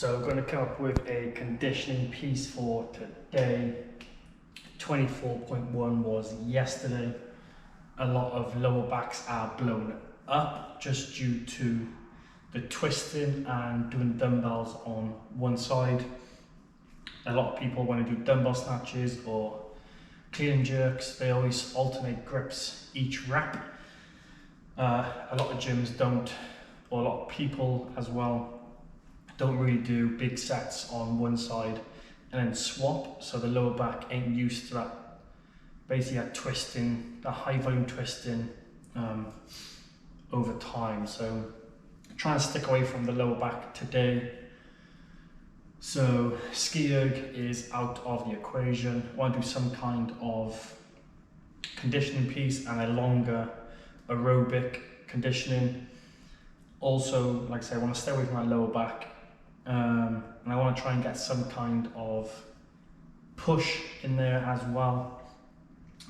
So we're going to come up with a conditioning piece for today. 24.1 was yesterday. A lot of lower backs are blown up just due to the twisting and doing dumbbells on one side. A lot of people, when they do dumbbell snatches or clean and jerks, they always alternate grips each rep. A lot of gyms don't, or a lot of people as well, don't really do big sets on one side and then swap, so the lower back ain't used to that, basically that twisting, that high volume twisting over time. So trying to stick away from the lower back today. So ski erg is out of the equation. I want to do some kind of conditioning piece and a longer aerobic conditioning. Also, like I say, I want to stay away from my lower back. And I want to try and get some kind of push in there as well.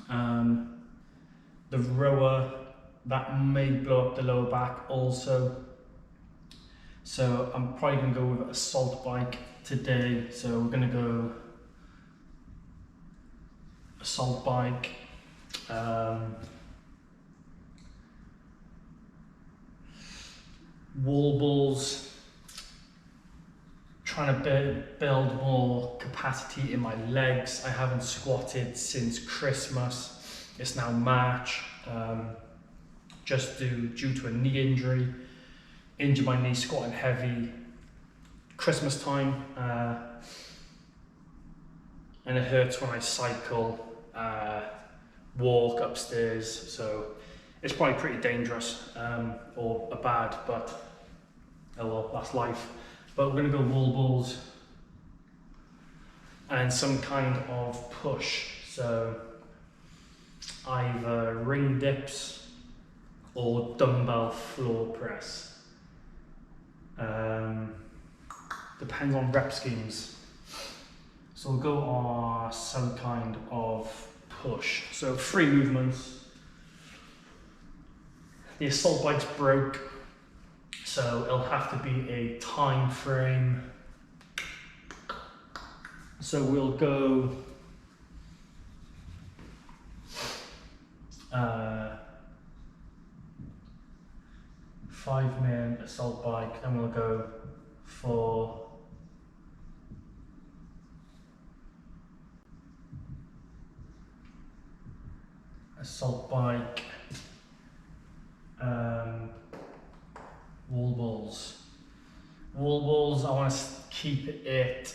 The rower, that may blow up the lower back also. So I'm probably going to go with assault bike today. So we're going to go assault bike. Wall balls. Trying to build more capacity in my legs. I haven't squatted since Christmas. It's now March. Just due to a knee injury. Injured my knee squatting heavy Christmas time. And it hurts when I cycle, walk upstairs. So it's probably pretty dangerous or bad, but oh well, that's life. But we're going to go wall balls and some kind of push. So either ring dips or dumbbell floor press. Depends on rep schemes. So we'll go on some kind of push. So 3 movements. The assault bike's broke, so it'll have to be a time frame. So we'll go 5-man assault bike, and we'll go for assault bike, wall balls. Wall balls, I want to keep it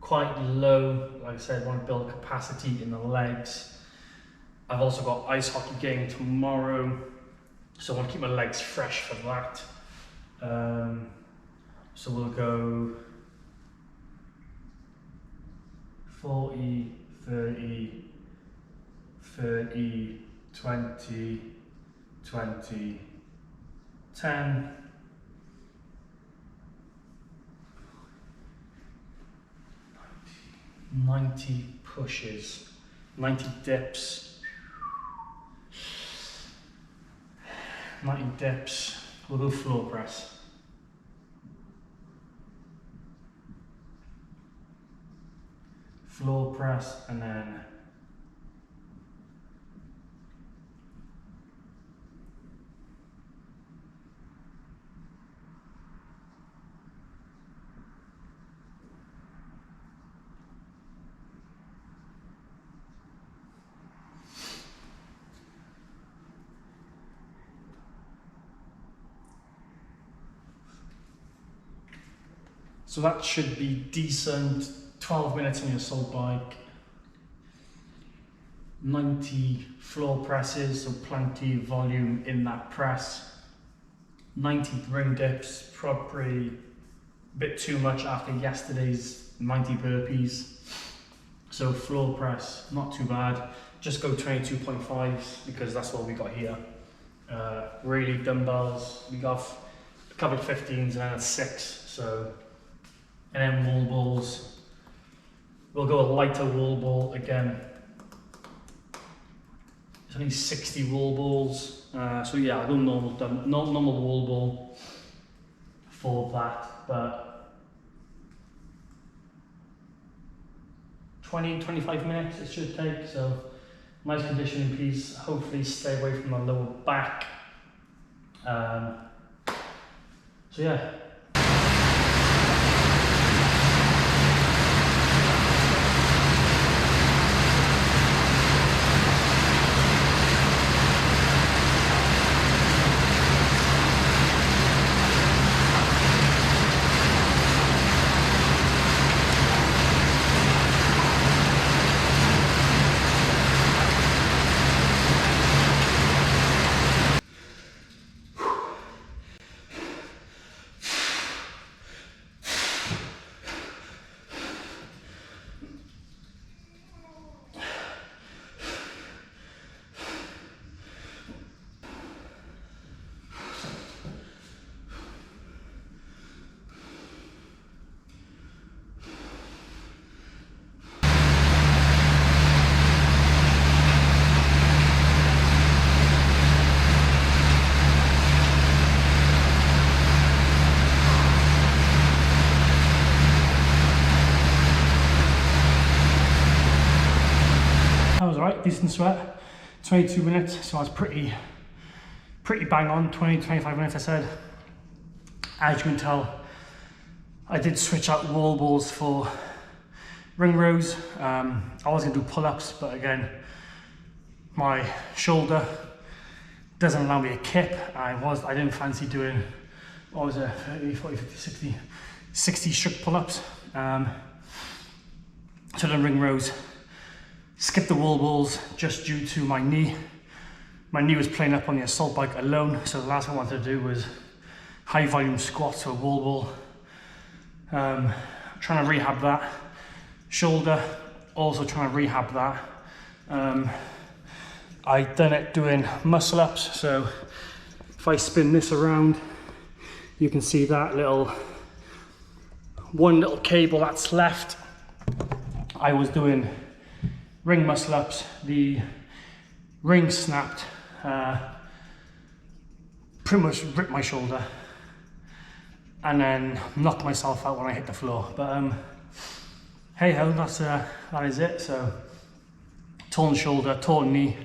quite low. Like I said, I want to build capacity in the legs. I've also got ice hockey game tomorrow, so I want to keep my legs fresh for that. So we'll go 40, 30, 30, 20, 20, 10, 90 pushes, 90 dips, 90 dips. We'll go floor press. Floor press, and then so that should be decent. 12 minutes on your assault bike, 90 floor presses, so plenty of volume in that press. 90 ring dips, probably a bit too much after yesterday's 90 burpees. So floor press, not too bad. Just go 22.5s because that's what we got here. Really dumbbells, we got a couple of 15s and then a 6. So, and then wall balls. We'll go a lighter wall ball again. It's only 60 wall balls. So yeah, I'll go normal wall ball for that. But 20-25 minutes it should take. So nice conditioning piece, hopefully stay away from the lower back. So yeah. That was alright, decent sweat, 22 minutes, so I was pretty bang on, 20-25 minutes I said. As you can tell, I did switch out wall balls for ring rows. I was going to do pull-ups, but again, my shoulder doesn't allow me to kip. I didn't fancy doing, what was it, 30, 40, 50, 60 strict pull-ups. So then ring rows. Skipped the wall balls just due to my knee. My knee was playing up on the assault bike alone, so the last thing I wanted to do was high volume squats to a wall ball. Trying to rehab that. Shoulder, also trying to rehab that. I done it doing muscle ups, so if I spin this around, you can see that one little cable that's left. I was doing ring muscle ups, the ring snapped, pretty much ripped my shoulder, and then knocked myself out when I hit the floor. But hey ho, that is it. So torn shoulder, torn knee,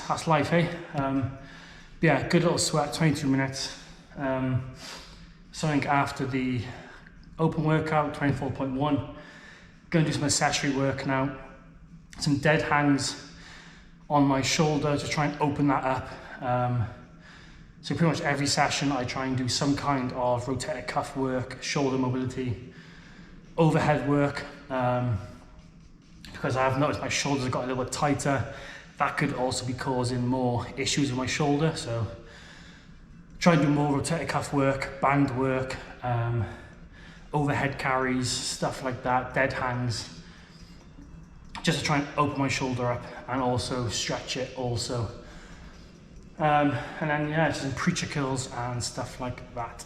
that's life, eh? Yeah, good little sweat, 22 minutes. Something after the open workout, 24.1. Going to do some accessory work now, some dead hangs on my shoulder to try and open that up. So pretty much every session I try and do some kind of rotator cuff work, shoulder mobility, overhead work, because I've noticed my shoulders have got a little bit tighter. That could also be causing more issues with my shoulder, so try and do more rotator cuff work, band work, overhead carries, stuff like that, dead hangs, just to try and open my shoulder up and also stretch it also. And then yeah, some preacher curls and stuff like that.